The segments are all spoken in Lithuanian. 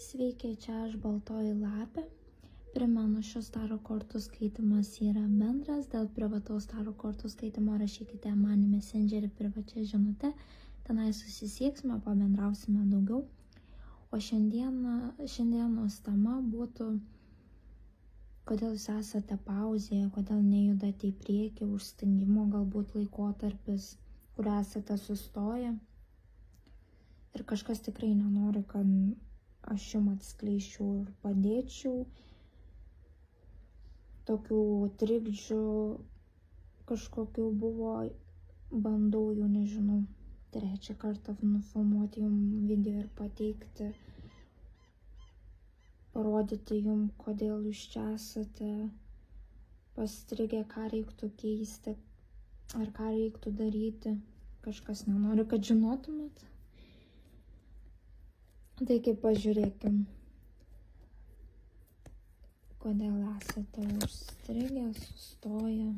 Sveiki, čia aš Baltoji lapė. Primenu, šios tarot kortų skaitimas yra bendras. Dėl privataus tarot kortų skaitimo rašykite man į Messengerį privačią žinutę. Tenai susisieksime, pabendrausime daugiau. O šiandienos tema būtų, kodėl jūs esate pauzėje, kodėl nejudate į priekį, užstingimo galbūt laikotarpis, kur esate sustoję. Ir kažkas tikrai nenori, kad aš jums atskleisčiau ir padėčiau. Tokių trikdžių kažkokių buvo, bandau jau nežinau, trečią kartą nufilmuoti jums video ir pateikti, parodyti jums, kodėl jūs čia esate pastrigę, ką reiktų keisti ar ką reiktų daryti. Kažkas nenori, kad žinotumėt. Taigi pažiūrėkim, kodėl esate užstrigę, sustoję.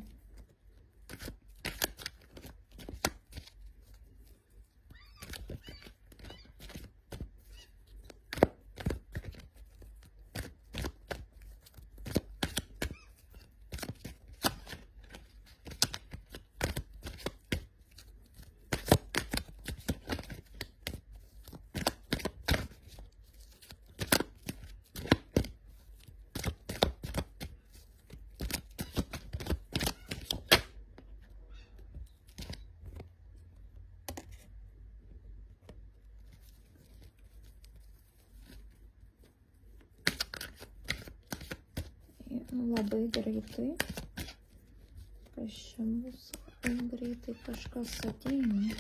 Labai greitai, kas čia bus, labai greitai kažkas ateina.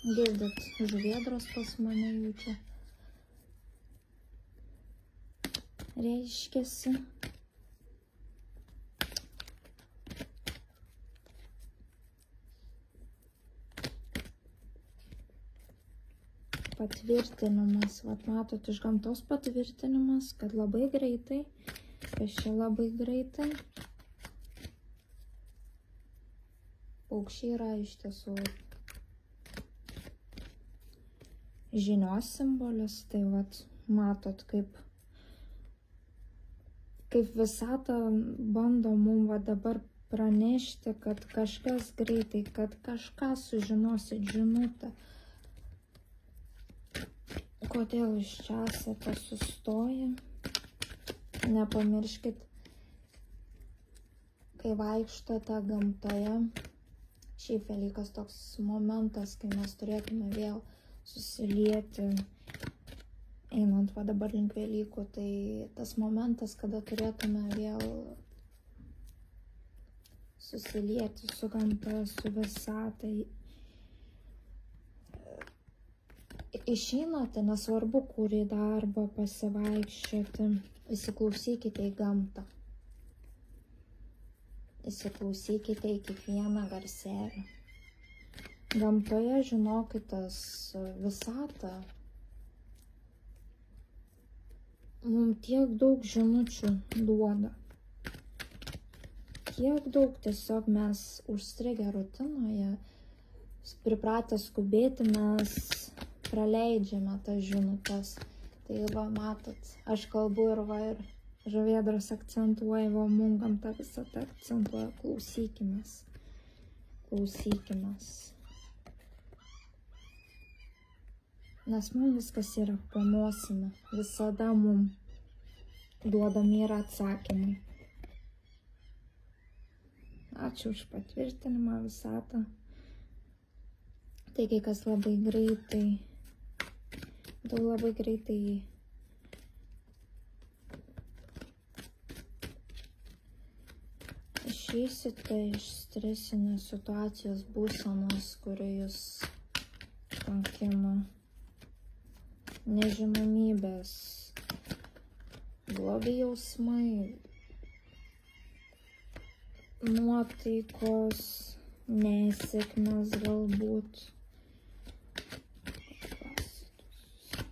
Girdit, žuvėdros pas mane jau čia reiškiasi. Patvirtinimas, vat matot, iš gamtos patvirtinimas, kad labai greitai, kas čia labai greitai. Paukščiai yra iš tiesų žinios simbolis, tai vat matot, kaip visata bando mum va dabar pranešti, kad kažkas greitai, kad kažką sužinosit žinutę. Kodėl jūs čia esate sustoję? Nepamirškit, kai vaikštote gamtoje, šiaip Velykas toks momentas, kai mes turėtume vėl susilieti, einant va dabar link Velykų, tai tas momentas, kada turėtume vėl susilieti su gamta, su visata. Išeinate, nesvarbu, kur į darbą pasivaikščioti, įsiklausykite į gamtą. Įsiklausykite į kiekvieną garselį. Gamtoje, žinokitas, visata mums tiek daug žinučių duoda. Tiek daug, tiesiog mes užstrigę rutinoje, pripratę skubėti, mes praleidžiame tas žinutes. Tai va, matot, aš kalbu ir va, ir žuvėdros akcentuoja, va, mum gamta visata akcentuoja, klausykimės. Klausykimės. Nes mums viskas yra po nosimi, visada mums duodami yra atsakymai. Ačiū už patvirtinimą, visatą. Taigi, kas labai greitai išeisite iš stresinės situacijos būsenos, kuri jūs kankino, nežinomybės, blogi jausmai, nuotaikos, nesėkmės galbūt.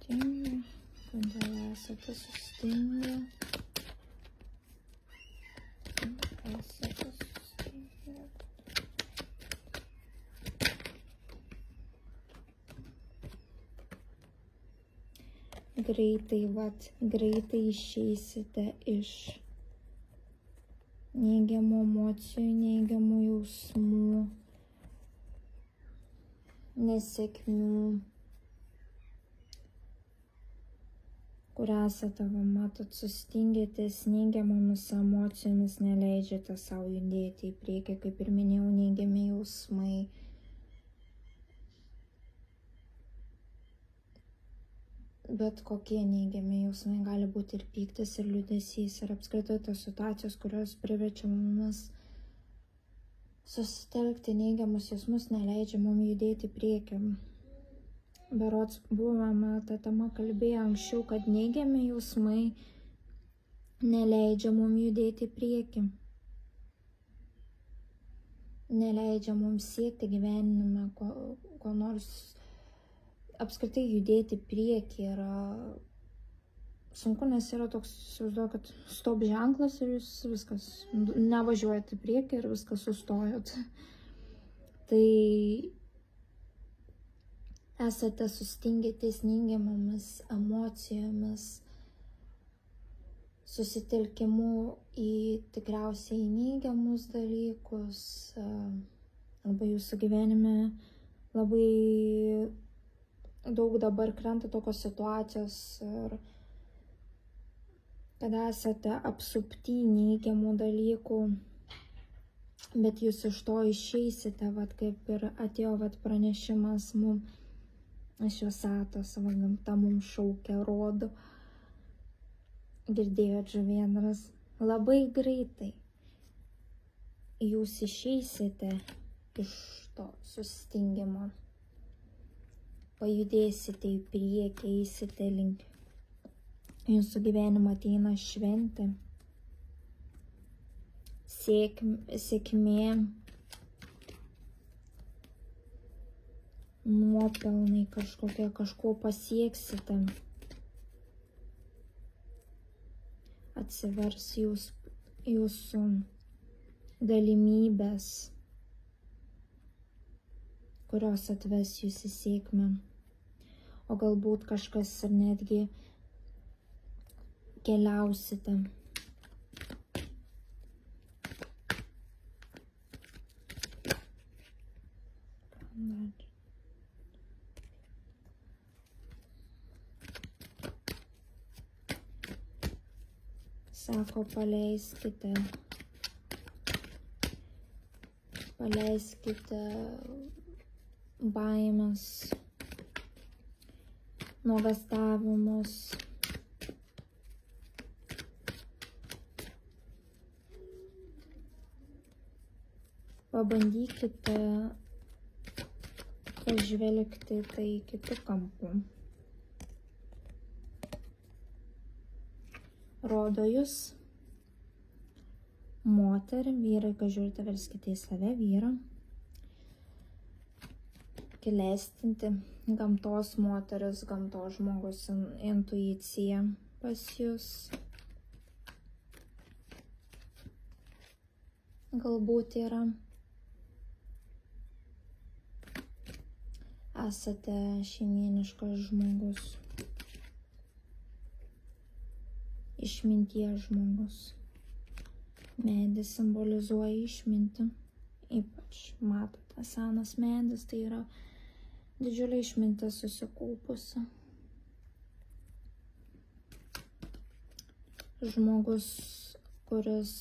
Kodėl esate sustingę? greitai išeisite iš neigiamų emocijų, neigiamų jausmų, nesėkmių, kur esate, matot, sustingėtės neigiamomis emocijomis, neleidžiate savo judėti į priekį, kaip ir minėjau, neigiami jausmai. Bet kokie neigiami jausmai, gali būti ir pyktis, ir liūdesys, ir apskritai tos situacijos, kurios priverčia mumis susitelkti neigiamus jausmus, neleidžia mums judėti į priekį. Berods buvome tą temą kalbėję anksčiau, kad neigiami jausmai neleidžia mums judėti į priekį. Neleidžia mums siekti gyvenime ko nors, apskritai judėti į priekį yra sunku, nes yra toks, įsivaizduokit, stop ženklas ir jūs viskas, nevažiuojate į priekį ir viskas sustojot. Tai esate sustingėtės neigiamomis emocijomis, susitelkimu į tikriausiai neigiamus dalykus, arba jūsų gyvenime labai daug dabar krenta tokios situacijos, ir kad esate apsupti neigiamų dalykų, bet jūs iš to išeisite, kaip ir atėjo pranešimas mums. Iš Visatos, savo gamta mums šaukia, rodo. Girdėjot, žuvėdras, labai greitai jūs išeisite iš to sustingimo. Pajudėsite į priekį, eisite link. Jūsų gyvenimą ateina šventė, sėkmė, nuopelnai kažkokie, kažko pasieksite. Atsivers jūsų galimybės, kurios atves jūs į sėkmę. O galbūt kažkas ir netgi keliausite. Sako, paleiskite baimes, nuogąstavimus. Pabandykite pažvelgti tai kitu kampu. Rodo jūs moterį, vyrai, kai žiūrite, verskite į save vyrą. Klestinti gamtos moteris, gamtos žmogus, intuicija pas jūs. Galbūt yra. Esate šeimyniškas žmogus. Išminties žmogus. Medis simbolizuoja išmintį. Ypač matote, senas medis, tai yra didžiulė išmintis susikaupusi. Žmogus, kuris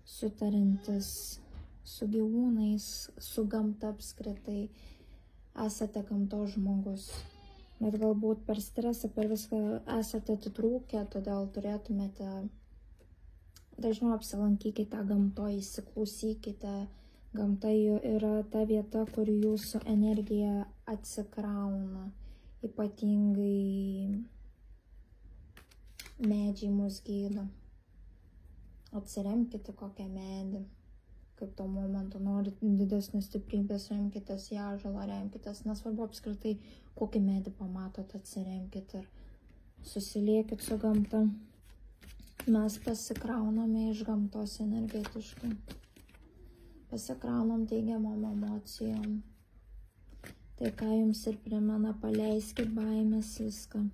sutarintis su gyvūnais, su gamta apskritai. Esate gamtos žmogus. Bet galbūt per stresą, per viską esate atitrūkę, todėl turėtumėte dažniau apsilankykite gamtoje, įsiklausykite. Gamta yra ta vieta, kur jūsų energija atsikrauna. Ypatingai medžiai mus gydo. Atsiremkite kokią medį. Kaip to momentu norit didesnės stiprybės, remkitės į ąžuolą, remkitės, nesvarbu apskritai, kokį medį pamatot, atsiremkit ir susiliekit su gamta. Mes pasikrauname iš gamtos energetiškai. Pasikraunam teigiamom emocijom. Tai ką jums ir primena, paleiskit baimės viską.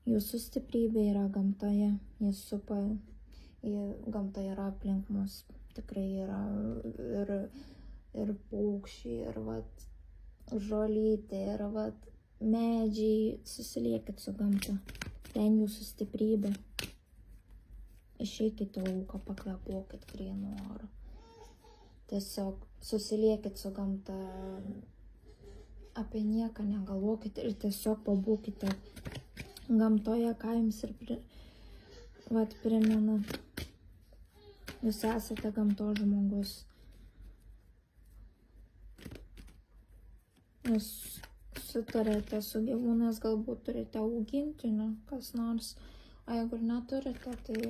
Jūsų stiprybė yra gamtoje, jis supa, gamta yra aplink mus, tikrai yra ir paukščiai, ir vat žolytė, ir vat medžiai, susiliekit su gamta, ten jūsų stiprybė. Išeikite lauką, pakvėpuokit grynu oru. Tiesiog susiliekit su gamta, apie nieką negalvokit ir tiesiog pabūkite gamtoje, ką jums ir primena. Jūs esate gamtos žmogus. Jūs sutarėte su gyvūnais, galbūt turite augintinių, kas nors. O jeigu neturite, tai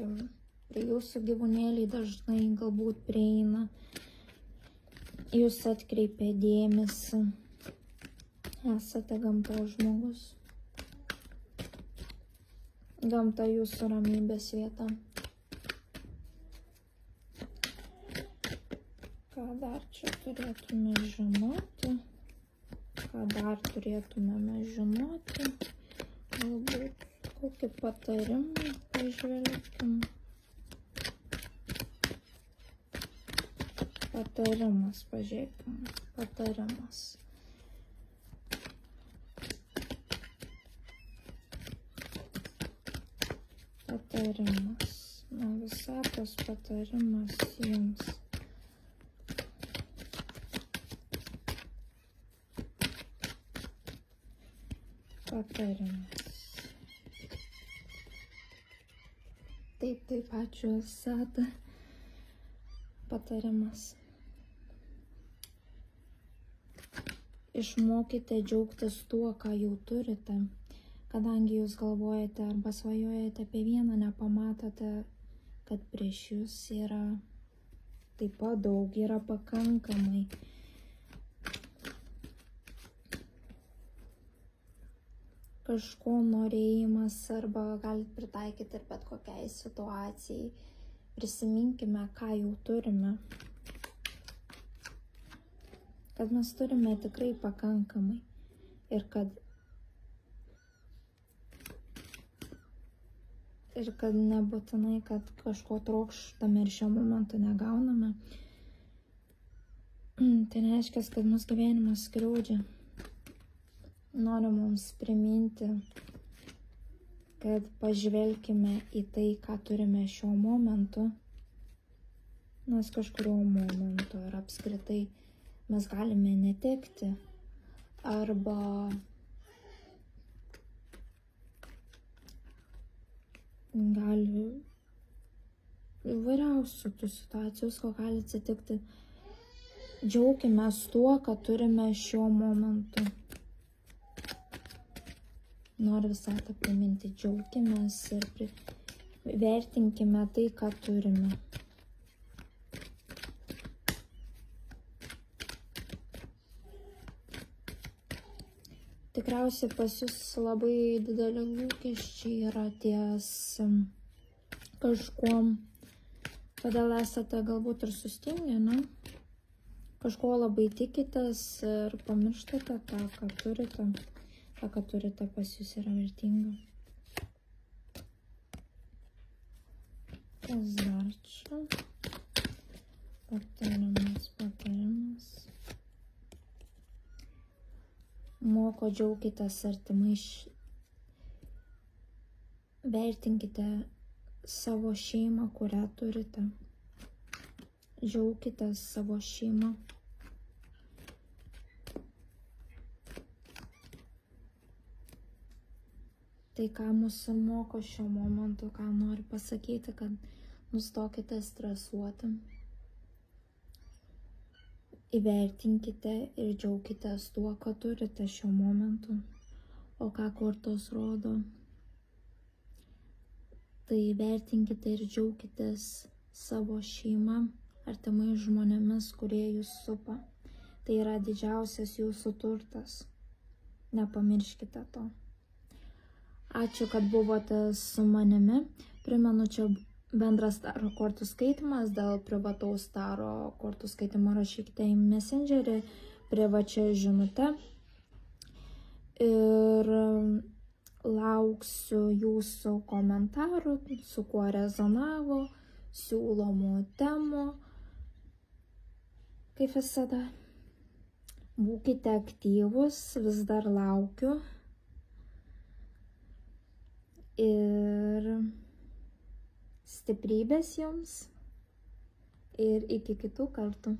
prie jūsų gyvūnėliai dažnai galbūt prieina. Jūs atkreipia dėmesį. Esate gamtos žmogus. Gamta jūsų ramybės vieta. Ką dar čia turėtume žinoti? Ką dar turėtumėme žinoti? Galbūt kokį patarimą pažvelgim. Patarimas, pažiūrėkim. Patarimas. Patarimas. Na, visatos patarimas jums. Patarimas. Taip, ačiū visata. Patarimas. Išmokite džiaugtis tuo, ką jau turite. Kadangi jūs galvojate arba svajojate apie vieną, nepamatote, kad prieš jūs yra taip pat daug, yra pakankamai. Kažko norėjimas arba galite pritaikyti ir bet kokiai situacijai. Prisiminkime, ką jau turime. Kad mes turime tikrai pakankamai ir kad nebūtinai, kad kažko trokštame ir šiuo momentu negauname. Tai nereiškia, kad mūsų gyvenimas skriaudžia. Noriu mums priminti, kad pažvelkime į tai, ką turime šiuo momentu, nes kažkurio momentu ir apskritai mes galime netekti arba gali įvairiausių tų situacijų, ko gali atsitikti. Džiaukimės tuo, ką turime šiuo momentu. Noriu visatą priminti, džiaukimės ir vertinkime tai, ką turime. Tikriausiai pas jūs labai dideli lūkesčiai yra ties kažkuom, todėl esate galbūt ir sustingę, ne? Kažko labai tikitės ir pamirštate tą, ką turite. Ta, ką turite pas jūs yra vertinga. Kas dar čia? Patarimas. Moko džiaukitės artimai, vertinkite savo šeimą, kurią turite. Džiaukitės savo šeimą. Tai, ką mūsų moko šiuo momentu, ką noriu pasakyti, kad nustokite stresuoti. Įvertinkite ir džiaukitės tuo, ką turite šiuo momentu. O ką kortos rodo? Tai įvertinkite ir džiaukitės savo šeimą, artimai žmonėmis, kurie jūs supa. Tai yra didžiausias jūsų turtas. Nepamirškite to. Ačiū, kad buvote su manimi. Primenu, čia bendras taro kortų skaitimas. Dėl privataus taro kortų skaitimo rašykite į Messengerį privačią žinutę. Ir Lauksiu jūsų komentarų, su kuo rezonavo, siūlomų temų. Kaip visada, būkite aktyvūs, vis dar laukiu. Ir stiprybės jums. Ir iki kitų kartų.